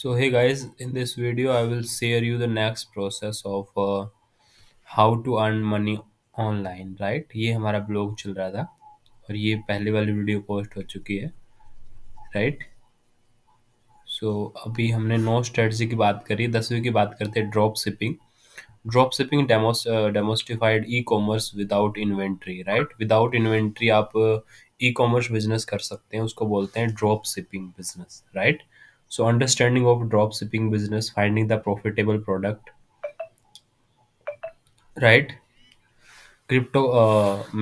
So hey guys, in this video I will share you the next process of how to earn money online, right? ये हमारा blog चल रहा था और ये पहले वाली वीडियो पोस्ट हो चुकी है, राइट? सो अभी हमने नो स्ट्रेटजी की बात करी, 10वीं की बात करते हैं drop shipping. Drop shipping demystified e commerce without inventory, right? Without inventory आप ई कॉमर्स बिजनेस कर सकते हैं, उसको बोलते हैं drop shipping business, right? So understanding of drop shipping business, finding the profitable product, right? Crypto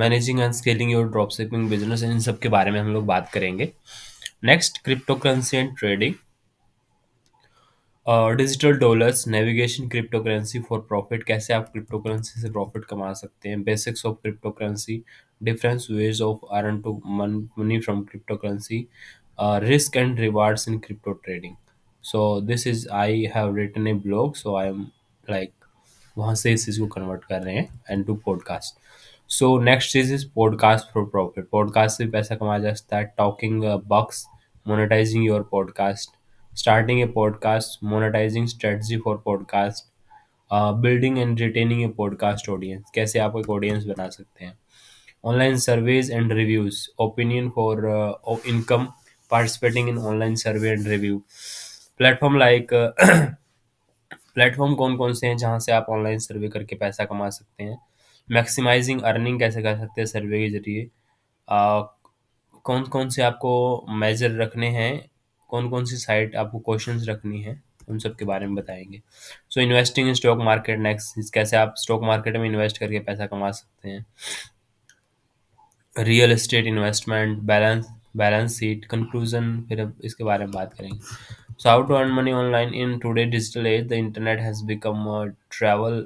managing and scaling your drop shipping business, इन सब के बारे में हम लोग बात करेंगे। Next, cryptocurrency and trading, digital dollars, navigation cryptocurrency for profit, कैसे आप क्रिप्टो करेंसी से प्रॉफिट कमा सकते हैं। Basics of cryptocurrency, different ways of earn to money from cryptocurrency, risk and rewards in crypto trading. So this is I have written a blog, so I am like वहाँ से इस चीज़ को convert कर रहे हैं and to podcast. So next चीज is podcast for profit, podcast से भी पैसा कमाया जा सकता है। Talking box, monetizing your podcast, starting a podcast, monetizing strategy for podcast, building and retaining a podcast audience, कैसे आप एक ऑडियंस बना सकते हैं। Online surveys and reviews, opinion for income, participating in online survey and review. Platform like platform कौन कौन से हैं जहाँ से आप ऑनलाइन सर्वे करके पैसा कमा सकते हैं। मैक्सिमाइजिंग अर्निंग कैसे कर सकते हैं सर्वे के जरिए। कौन कौन से आपको मेजर रखने हैं, कौन कौन सी साइट आपको क्वेश्चंस रखनी है, उन सब के बारे में बताएंगे। सो investing in stock market, next कैसे आप स्टॉक मार्केट में इन्वेस्ट करके पैसा कमा सकते हैं। Real estate investment, balance sheet, conclusion, फिर अब इसके बारे में बात करेंगे। So how to earn money online in today digital age, the internet has become travel.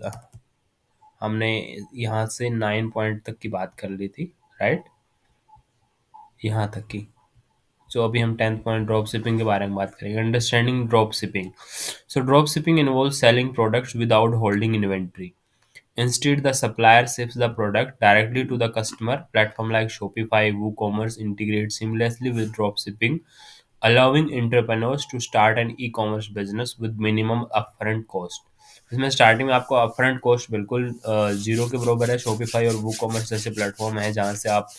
हमने यहाँ से 9 पॉइंट तक की बात कर ली थी, राइट? यहाँ तक की। सो अभी हम 10th पॉइंट ड्रॉप शिपिंग के बारे में बात करेंगे। Understanding drop shipping, so drop shipping involve selling products without holding inventory. Instead, the supplier ships the product directly to the customer. Platform like Shopify, WooCommerce integrate seamlessly with dropshipping, allowing entrepreneurs to start an e-commerce business with minimum upfront cost. इसमें starting में आपको upfront cost बिल्कुल zero के बराबर है। Shopify और WooCommerce जैसे platform है जहाँ से आप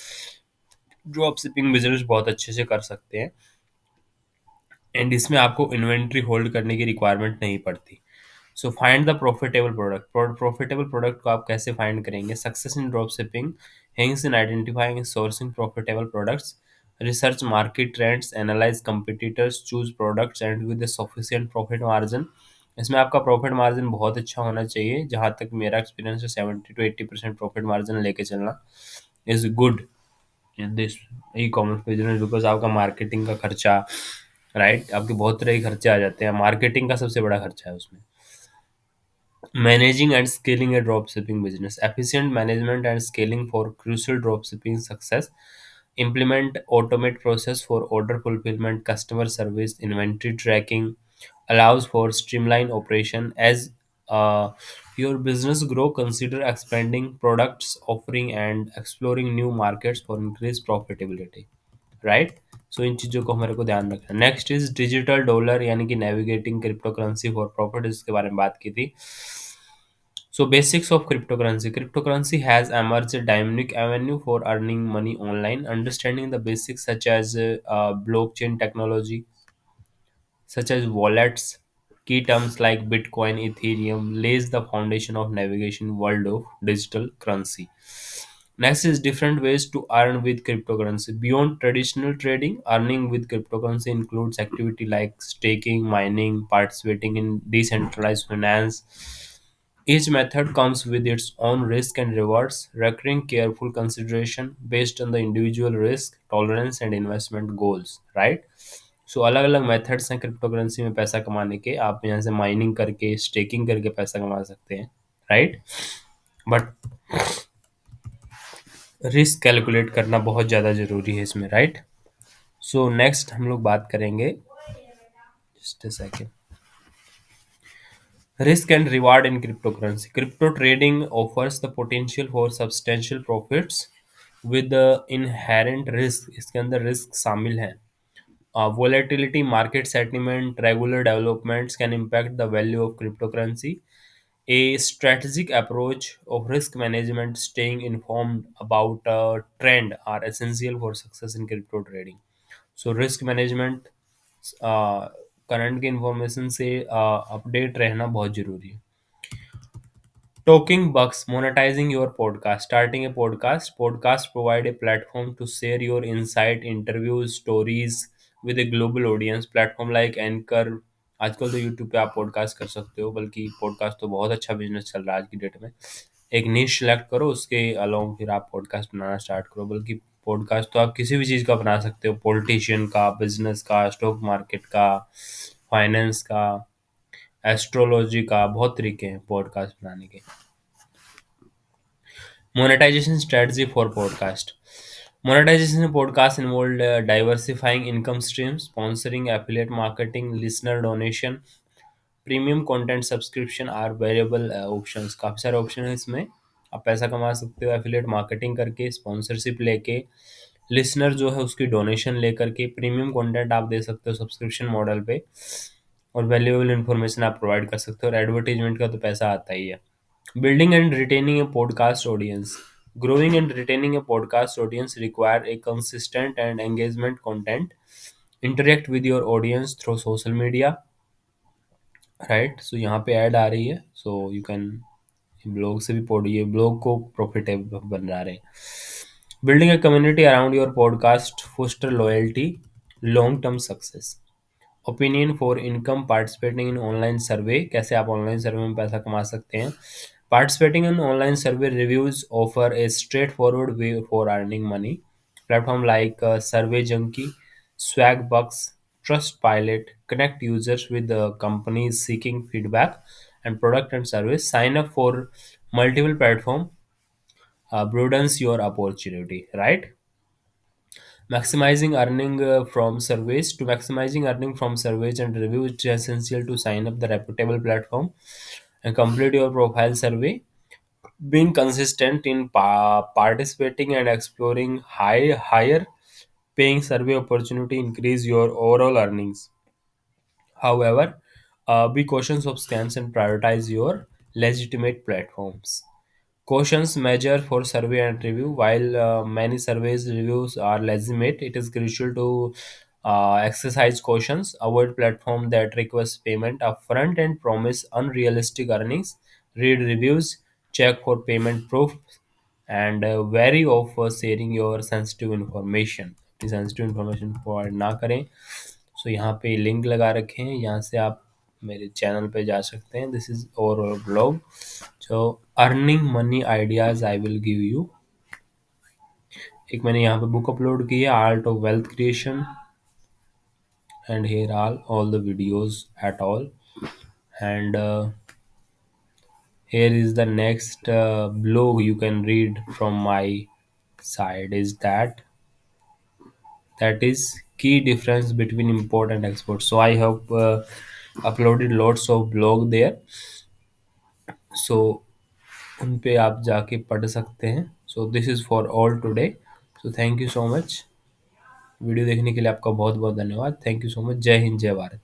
ड्रॉप शिपिंग बिजनेस बहुत अच्छे से कर सकते हैं एंड इसमें आपको इन्वेंट्री होल्ड करने की रिक्वायरमेंट नहीं पड़ती। So find the profitable product, profitable product को आप कैसे फाइंड करेंगे। Success in drop shipping Hanks in identifying and sourcing profitable products, research market trends, analyse competitors, choose products and with sufficient profit margin. इसमें आपका profit margin बहुत अच्छा होना चाहिए, जहाँ तक मेरा एक्सपीरियंस है 70 to 80% प्रॉफिट मार्जिन लेके चलना is good in this e commerce business, because आपका मार्केटिंग का खर्चा, राइट? आपके बहुत तरह के खर्चे आ जाते हैं, मार्केटिंग का सबसे बड़ा खर्चा है उसमें। Managing and scaling a dropshipping business. Efficient management and scaling for crucial dropshipping success. Implement automate process for order fulfillment, customer service, inventory tracking. Allows for streamline operation. As your business grow, consider expanding products offering and exploring new markets for increased profitability. Right? So इन चीज़ों को हमारे को ध्यान रखना है। Next is digital dollar, यानी कि navigating crypto currency for profit, इसके बारे में बात की थी। So basics of cryptocurrency. Cryptocurrency has emerged a dynamic avenue for earning money online. Understanding the basics such as blockchain technology, such as wallets, key terms like Bitcoin, Ethereum, lays the foundation of navigation world of digital currency. Next is different ways to earn with cryptocurrency. Beyond traditional trading, earning with cryptocurrency includes activity like staking, mining, participating in decentralized finance. Each method comes with its own risk and rewards, requiring careful consideration based on the individual risk, tolerance, and investment goals. Right? सो अलग अलग methods हैं crypto currency में पैसा कमाने के। आप यहाँ से माइनिंग करके, स्टेकिंग करके पैसा कमा सकते हैं, राइट? बट रिस्क कैलकुलेट करना बहुत ज़्यादा ज़रूरी है इसमें, राइट? सो नेक्स्ट हम लोग बात करेंगे, just a second, risk and reward in cryptocurrency. Crypto trading offers the potential for substantial profits with the inherent risk. इसके अंदर रिस्क शामिल है। Volatility, market sentiment, regular developments can impact the value of cryptocurrency. A strategic approach of risk management, staying informed about trend are essential for success in crypto trading. So risk management, current के information से update रहना बहुत जरूरी है. Talking bucks, monetizing your podcast. Starting a podcast. Podcast provide a platform to share your insight, interviews, stories with a global audience. Platform like Anchor. आजकल तो YouTube पे आप पॉडकास्ट कर सकते हो, बल्कि पॉडकास्ट तो बहुत अच्छा बिजनेस चल रहा है आज की डेट में. एक निश सेलेक्ट करो, उसके अलावा फिर आप पॉडकास्ट बनाना स्टार्ट करो. बल्कि पॉडकास्ट तो आप किसी भी चीज़ का बना सकते हो, पॉलिटिशियन का, बिजनेस का, स्टॉक मार्केट का, फाइनेंस का, एस्ट्रोलॉजी का. बहुत तरीके हैं पॉडकास्ट बनाने के. Monetization strategy for podcast. Monetization in podcast involved diversifying income streams, sponsoring, affiliate marketing, listener donation, premium content subscription are variable options. काफ़ी सारे ऑप्शन है इसमें. आप पैसा कमा सकते हो एफिलिएट मार्केटिंग करके, स्पॉन्सरशिप लेके, लिसनर जो है उसकी डोनेशन लेकर के, प्रीमियम कंटेंट आप दे सकते हो सब्सक्रिप्शन मॉडल पे, और वैल्यूएबल इन्फॉर्मेशन आप प्रोवाइड कर सकते हो. और एडवर्टीजमेंट का तो पैसा आता ही है. Building and retaining a podcast audience. Growing and retaining a podcast audience require a consistent and engagement content. Interact with your audience through social media. Right. So यहाँ पे ऐड आ रही है, सो यू कैन ब्लॉग से भी पढ़िए, blog को profitable बना रहे हैं. Building a community around your podcast foster loyalty, long term success. Opinion for income, participating in online survey. कैसे आप ऑनलाइन सर्वे में पैसा कमा सकते हैं. Participating in online survey reviews offer a straightforward way for earning money. Platform like Survey Junkie, Swagbucks, Trustpilot connect users with the companies seeking feedback and product and service. Sign up for multiple platform, broadens your opportunity, right? Maximizing earning from surveys. To maximizing earning from surveys and reviews, it is essential to sign up the reputable platform and complete your profile survey. Being consistent in participating and exploring higher paying survey opportunity increase your overall earnings. However, be cautious of scams and prioritize your legitimate platforms. Cautions measure for survey and review. While many surveys reviews are legitimate, it is crucial to exercise cautions. Avoid platform that request payment upfront and promise unrealistic earnings. Read reviews, check for payment proof, and wary of sharing your sensitive information. Sensitive information provide ना करें. सो यहाँ पे link लगा रखे हैं, यहाँ से आप मेरे चैनल पे जा सकते हैं. This is overall blog. So earning money ideas I will give you. एक मैंने यहाँ पे बुक अपलोड की है, art of wealth creation, and here all the videos at all. And here is the next blog you can read from my side, is that is key difference between import and export. So I have uploaded lots of blog there, so उन पे आप जाके पढ़ सकते हैं. So this is for all today. So thank you so much. Video देखने के लिए आपका बहुत बहुत धन्यवाद. Thank you so much. जय हिंद, जय भारत.